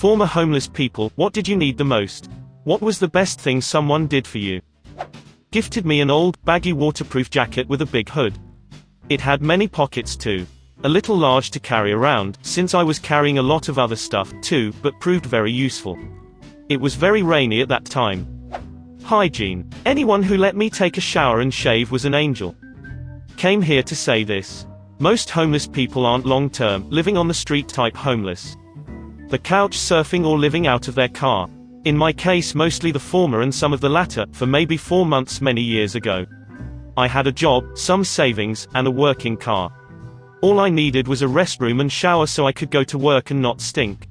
Former homeless people, what did you need the most? What was the best thing someone did for you? Gifted me an old, baggy waterproof jacket with a big hood. It had many pockets too. A little large to carry around, since I was carrying a lot of other stuff, too, but proved very useful. It was very rainy at that time. Hygiene. Anyone who let me take a shower and shave was an angel. Came here to say this. Most homeless people aren't long-term, living on the street type homeless. The couch surfing or living out of their car. In my case mostly the former and some of the latter, for maybe 4 months many years ago. I had a job, some savings, and a working car. All I needed was a restroom and shower so I could go to work and not stink.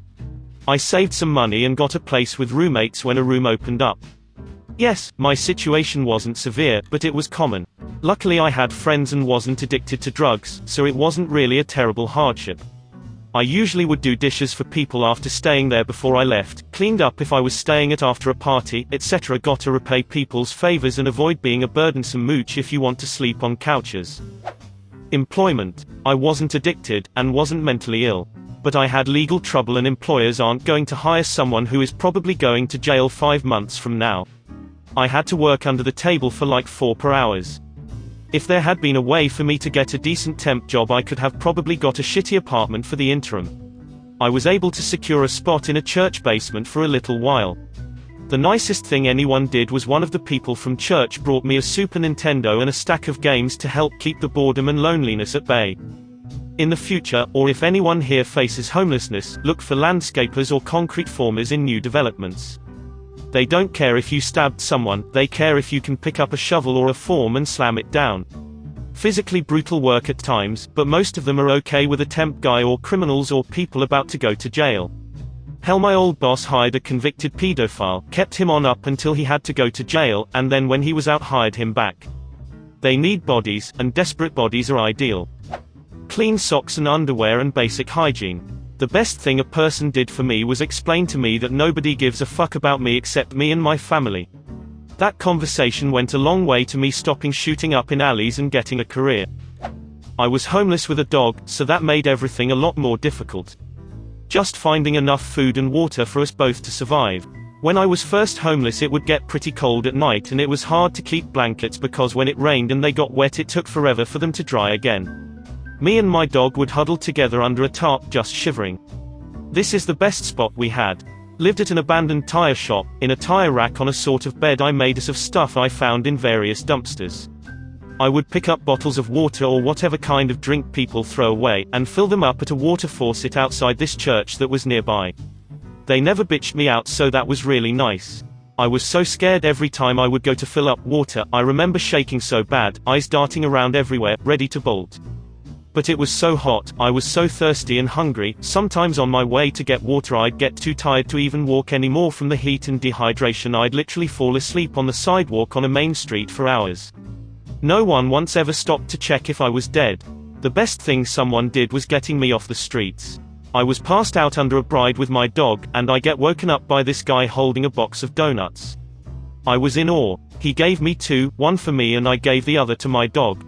I saved some money and got a place with roommates when a room opened up. Yes, my situation wasn't severe, but it was common. Luckily I had friends and wasn't addicted to drugs, so it wasn't really a terrible hardship. I usually would do dishes for people after staying there before I left, cleaned up if I was staying at after a party, etc. Got to repay people's favors and avoid being a burdensome mooch if you want to sleep on couches. Employment. I wasn't addicted, and wasn't mentally ill. But I had legal trouble and employers aren't going to hire someone who is probably going to jail 5 months from now. I had to work under the table for like 4 per hours. If there had been a way for me to get a decent temp job I could have probably got a shitty apartment for the interim. I was able to secure a spot in a church basement for a little while. The nicest thing anyone did was one of the people from church brought me a Super Nintendo and a stack of games to help keep the boredom and loneliness at bay. In the future, or if anyone here faces homelessness, look for landscapers or concrete formers in new developments. They don't care if you stabbed someone, they care if you can pick up a shovel or a form and slam it down. Physically brutal work at times, but most of them are okay with a temp guy or criminals or people about to go to jail. Hell, my old boss hired a convicted pedophile, kept him on up until he had to go to jail, and then when he was out hired him back. They need bodies, and desperate bodies are ideal. Clean socks and underwear and basic hygiene. The best thing a person did for me was explain to me that nobody gives a fuck about me except me and my family. That conversation went a long way to me stopping shooting up in alleys and getting a career. I was homeless with a dog, so that made everything a lot more difficult. Just finding enough food and water for us both to survive. When I was first homeless it would get pretty cold at night and it was hard to keep blankets because when it rained and they got wet it took forever for them to dry again. Me and my dog would huddle together under a tarp just shivering. This is the best spot we had. Lived at an abandoned tire shop, in a tire rack on a sort of bed I made out of stuff I found in various dumpsters. I would pick up bottles of water or whatever kind of drink people throw away, and fill them up at a water faucet outside this church that was nearby. They never bitched me out, so that was really nice. I was so scared every time I would go to fill up water, I remember shaking so bad, eyes darting around everywhere, ready to bolt. But it was so hot, I was so thirsty and hungry, sometimes on my way to get water I'd get too tired to even walk anymore from the heat and dehydration. I'd literally fall asleep on the sidewalk on a main street for hours. No one once ever stopped to check if I was dead. The best thing someone did was getting me off the streets. I was passed out under a bride with my dog, and I get woken up by this guy holding a box of donuts. I was in awe. He gave me 2, one for me and I gave the other to my dog.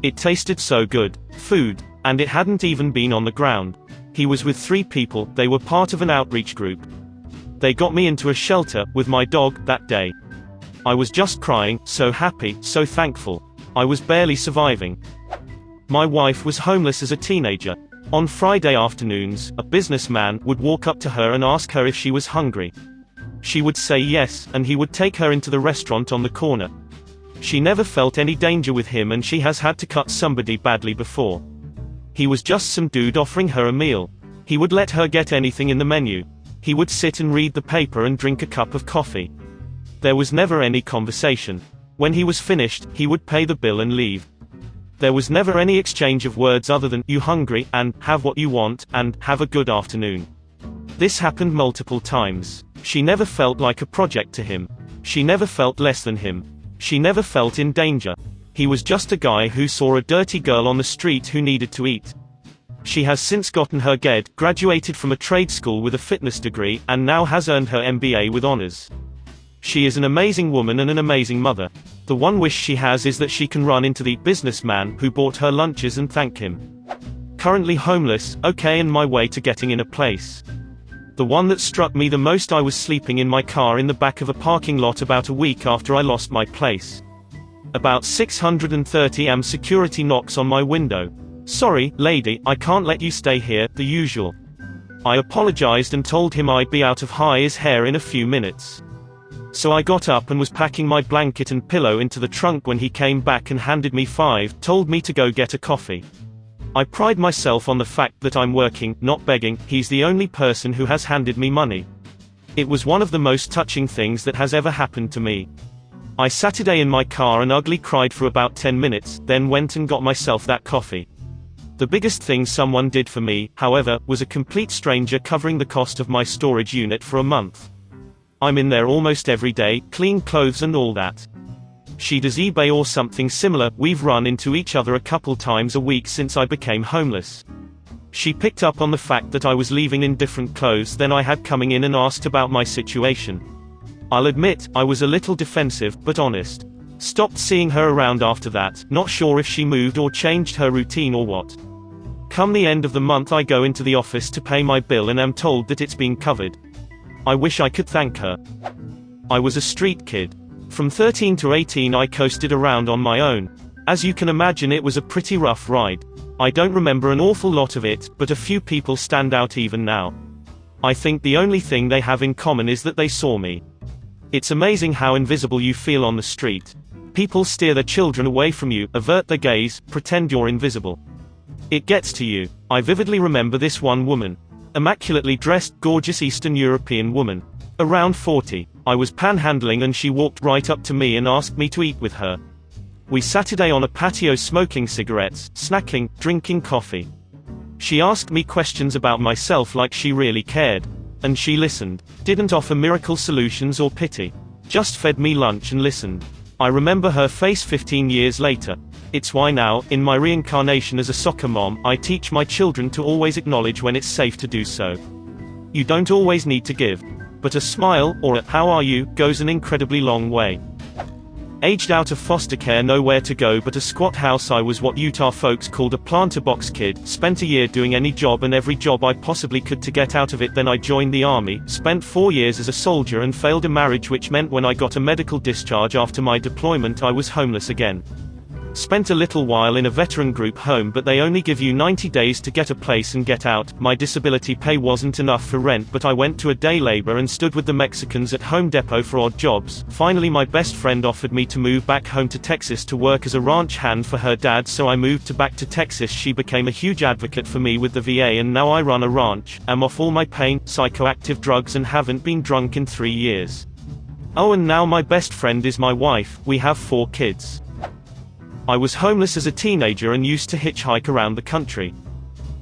It tasted so good. Food. And it hadn't even been on the ground. He was with 3 people, they were part of an outreach group. They got me into a shelter, with my dog, that day. I was just crying, so happy, so thankful. I was barely surviving. My wife was homeless as a teenager. On Friday afternoons, a businessman would walk up to her and ask her if she was hungry. She would say yes, and he would take her into the restaurant on the corner. She never felt any danger with him and she has had to cut somebody badly before. He was just some dude offering her a meal. He would let her get anything in the menu. He would sit and read the paper and drink a cup of coffee. There was never any conversation. When he was finished, he would pay the bill and leave. There was never any exchange of words other than, "You hungry?" and "Have what you want," and "Have a good afternoon." This happened multiple times. She never felt like a project to him. She never felt less than him. She never felt in danger. He was just a guy who saw a dirty girl on the street who needed to eat. She has since gotten her GED, graduated from a trade school with a fitness degree, and now has earned her MBA with honors. She is an amazing woman and an amazing mother. The one wish she has is that she can run into the businessman who bought her lunches and thank him. Currently homeless, okay, and my way to getting in a place. The one that struck me the most: I was sleeping in my car in the back of a parking lot about a week after I lost my place. About 6:30 am, security knocks on my window. "Sorry, lady, I can't let you stay here," the usual. I apologized and told him I'd be out of his hair in a few minutes. So I got up and was packing my blanket and pillow into the trunk when he came back and handed me told me to go get a coffee. I pride myself on the fact that I'm working, not begging. He's the only person who has handed me money. It was one of the most touching things that has ever happened to me. I sat in my car and ugly cried for about 10 minutes, then went and got myself that coffee. The biggest thing someone did for me, however, was a complete stranger covering the cost of my storage unit for a month. I'm in there almost every day, clean clothes and all that. She does eBay or something similar. We've run into each other a couple times a week since I became homeless. She picked up on the fact that I was leaving in different clothes than I had coming in and asked about my situation. I'll admit, I was a little defensive, but honest. Stopped seeing her around after that, not sure if she moved or changed her routine or what. Come the end of the month, I go into the office to pay my bill and am told that it's been covered. I wish I could thank her. I was a street kid. From 13 to 18 I coasted around on my own. As you can imagine, it was a pretty rough ride. I don't remember an awful lot of it, but a few people stand out even now. I think the only thing they have in common is that they saw me. It's amazing how invisible you feel on the street. People steer their children away from you, avert their gaze, pretend you're invisible. It gets to you. I vividly remember this one woman. Immaculately dressed, gorgeous Eastern European woman. Around 40. I was panhandling and she walked right up to me and asked me to eat with her. We sat on a patio smoking cigarettes, snacking, drinking coffee. She asked me questions about myself like she really cared. And she listened. Didn't offer miracle solutions or pity. Just fed me lunch and listened. I remember her face 15 years later. It's why now, in my reincarnation as a soccer mom, I teach my children to always acknowledge when it's safe to do so. You don't always need to give. But a smile, or a "how are you," goes an incredibly long way. Aged out of foster care, nowhere to go but a squat house. I was what Utah folks called a planter box kid. Spent a year doing any job and every job I possibly could to get out of it. Then I joined the army, spent 4 years as a soldier and failed a marriage, which meant when I got a medical discharge after my deployment I was homeless again. Spent a little while in a veteran group home, but they only give you 90 days to get a place and get out. My disability pay wasn't enough for rent, but I went to a day labor and stood with the Mexicans at Home Depot for odd jobs. Finally my best friend offered me to move back home to Texas to work as a ranch hand for her dad, so I moved back to Texas. She became a huge advocate for me with the VA and now I run a ranch, am off all my pain, psychoactive drugs and haven't been drunk in 3 years. Oh, and now my best friend is my wife. We have 4 kids. I was homeless as a teenager and used to hitchhike around the country.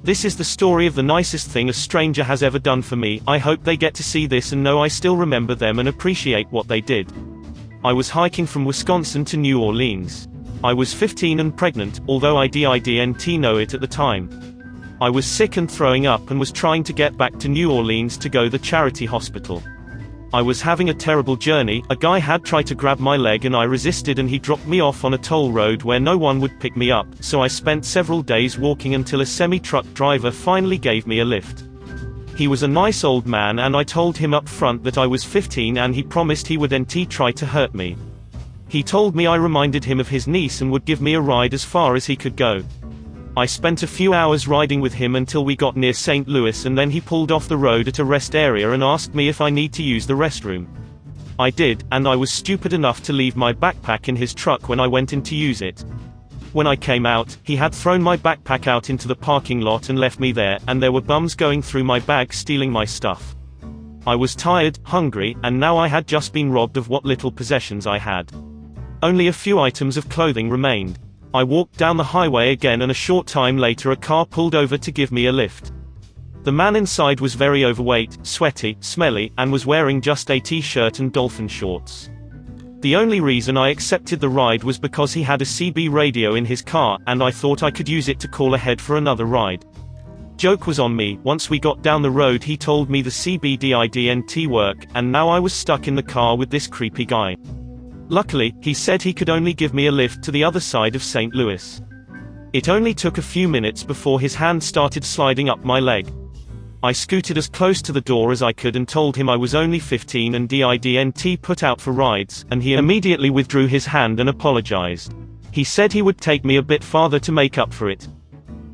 This is the story of the nicest thing a stranger has ever done for me. I hope they get to see this and know I still remember them and appreciate what they did. I was hiking from Wisconsin to New Orleans. I was 15 and pregnant, although I didn't know it at the time. I was sick and throwing up and was trying to get back to New Orleans to go to the charity hospital. I was having a terrible journey. A guy had tried to grab my leg and I resisted, and he dropped me off on a toll road where no one would pick me up, so I spent several days walking until a semi-truck driver finally gave me a lift. He was a nice old man and I told him up front that I was 15 and he promised he wouldn't try to hurt me. He told me I reminded him of his niece and would give me a ride as far as he could go. I spent a few hours riding with him until we got near St. Louis, and then he pulled off the road at a rest area and asked me if I need to use the restroom. I did, and I was stupid enough to leave my backpack in his truck when I went in to use it. When I came out, he had thrown my backpack out into the parking lot and left me there, and there were bums going through my bag stealing my stuff. I was tired, hungry, and now I had just been robbed of what little possessions I had. Only a few items of clothing remained. I walked down the highway again, and a short time later a car pulled over to give me a lift. The man inside was very overweight, sweaty, smelly, and was wearing just a t-shirt and dolphin shorts. The only reason I accepted the ride was because he had a CB radio in his car, and I thought I could use it to call ahead for another ride. Joke was on me. Once we got down the road he told me the CB didn't work, and now I was stuck in the car with this creepy guy. Luckily, he said he could only give me a lift to the other side of St. Louis. It only took a few minutes before his hand started sliding up my leg. I scooted as close to the door as I could and told him I was only 15 and didn't put out for rides, and he immediately withdrew his hand and apologized. He said he would take me a bit farther to make up for it.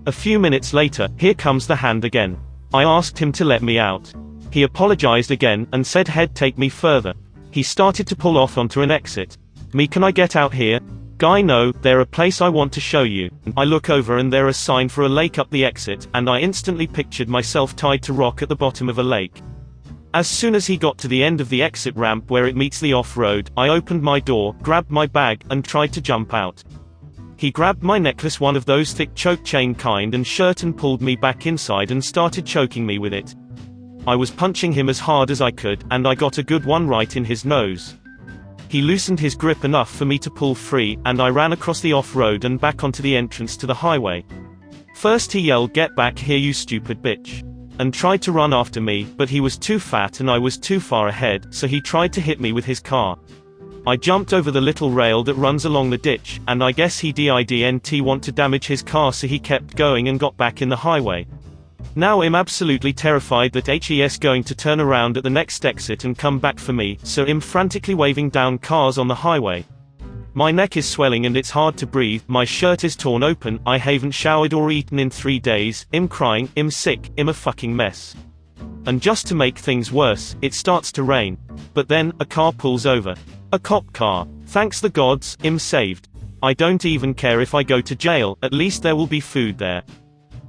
A few minutes later, here comes the hand again. I asked him to let me out. He apologized again, and said he'd take me further. He started to pull off onto an exit. Me, can I get out here? Guy, no, there a place I want to show you. I look over and there a sign for a lake up the exit, and I instantly pictured myself tied to rock at the bottom of a lake. As soon as he got to the end of the exit ramp where it meets the off-road, I opened my door, grabbed my bag, and tried to jump out. He grabbed my necklace, one of those thick choke chain kind, and shirt, and pulled me back inside and started choking me with it. I was punching him as hard as I could, and I got a good one right in his nose. He loosened his grip enough for me to pull free, and I ran across the off-road and back onto the entrance to the highway. First he yelled, "Get back here, you stupid bitch," and tried to run after me, but he was too fat and I was too far ahead, so he tried to hit me with his car. I jumped over the little rail that runs along the ditch, and I guess he didn't want to damage his car, so he kept going and got back in the highway. Now I'm absolutely terrified that he's going to turn around at the next exit and come back for me, so I'm frantically waving down cars on the highway. My neck is swelling and it's hard to breathe, my shirt is torn open, I haven't showered or eaten in 3 days, I'm crying, I'm sick, I'm a fucking mess. And just to make things worse, it starts to rain. But then, a car pulls over. A cop car. Thanks the gods, I'm saved. I don't even care if I go to jail, at least there will be food there.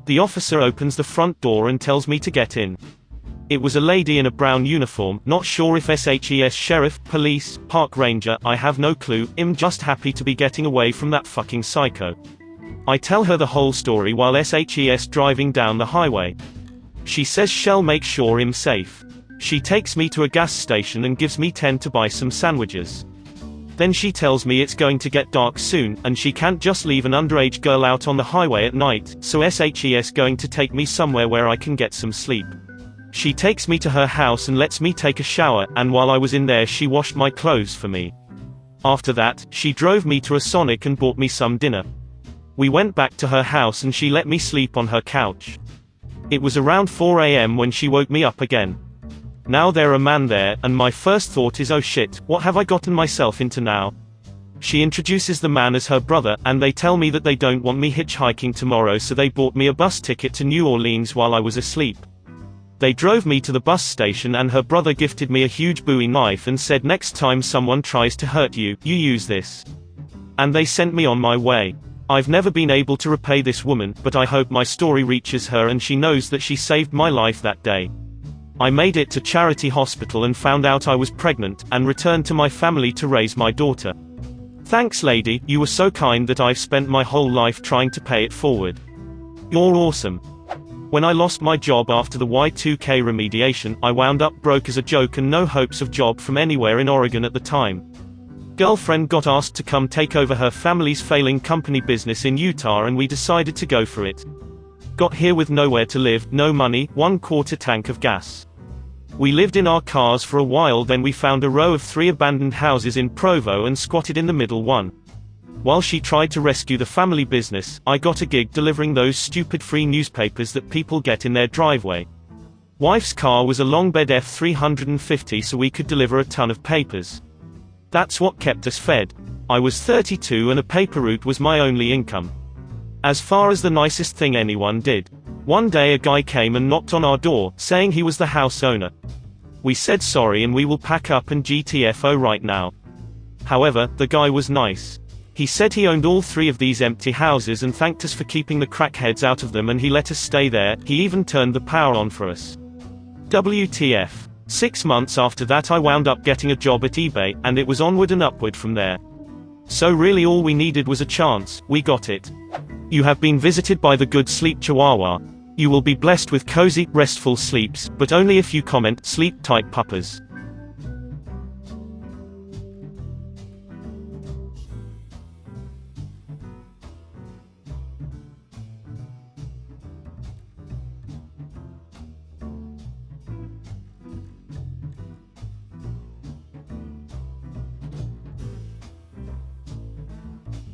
The officer opens the front door and tells me to get in. It was a lady in a brown uniform, not sure if SHES sheriff, police, park ranger, I have no clue, I'm just happy to be getting away from that fucking psycho. I tell her the whole story while SHES driving down the highway. She says she'll make sure I'm safe. She takes me to a gas station and gives me 10 to buy some sandwiches. Then she tells me it's going to get dark soon, and she can't just leave an underage girl out on the highway at night, so SHES going to take me somewhere where I can get some sleep. She takes me to her house and lets me take a shower, and while I was in there she washed my clothes for me. After that, she drove me to a Sonic and bought me some dinner. We went back to her house and she let me sleep on her couch. It was around 4 AM when she woke me up again. Now there's a man there, and my first thought is, oh shit, what have I gotten myself into now? She introduces the man as her brother, and they tell me that they don't want me hitchhiking tomorrow, so they bought me a bus ticket to New Orleans while I was asleep. They drove me to the bus station and her brother gifted me a huge Bowie knife and said next time someone tries to hurt you, you use this. And they sent me on my way. I've never been able to repay this woman, but I hope my story reaches her and she knows that she saved my life that day. I made it to Charity Hospital and found out I was pregnant, and returned to my family to raise my daughter. Thanks lady, you were so kind that I've spent my whole life trying to pay it forward. You're awesome. When I lost my job after the Y2K remediation, I wound up broke as a joke and no hopes of job from anywhere in Oregon at the time. Girlfriend got asked to come take over her family's failing company business in Utah and we decided to go for it. Got here with nowhere to live, no money, 1/4 tank of gas. We lived in our cars for a while, then we found a row of 3 abandoned houses in Provo and squatted in the middle one. While she tried to rescue the family business, I got a gig delivering those stupid free newspapers that people get in their driveway. Wife's car was a long bed F350, so we could deliver a ton of papers. That's what kept us fed. I was 32 and a paper route was my only income. As far as the nicest thing anyone did. One day a guy came and knocked on our door, saying he was the house owner. We said sorry and we will pack up and GTFO right now. However, the guy was nice. He said he owned all 3 of these empty houses and thanked us for keeping the crackheads out of them, and he let us stay there. He even turned the power on for us. WTF. 6 months after that I wound up getting a job at eBay, and it was onward and upward from there. So really all we needed was a chance, we got it. You have been visited by the good sleep chihuahua. You will be blessed with cozy, restful sleeps, but only if you comment, sleep tight puppers.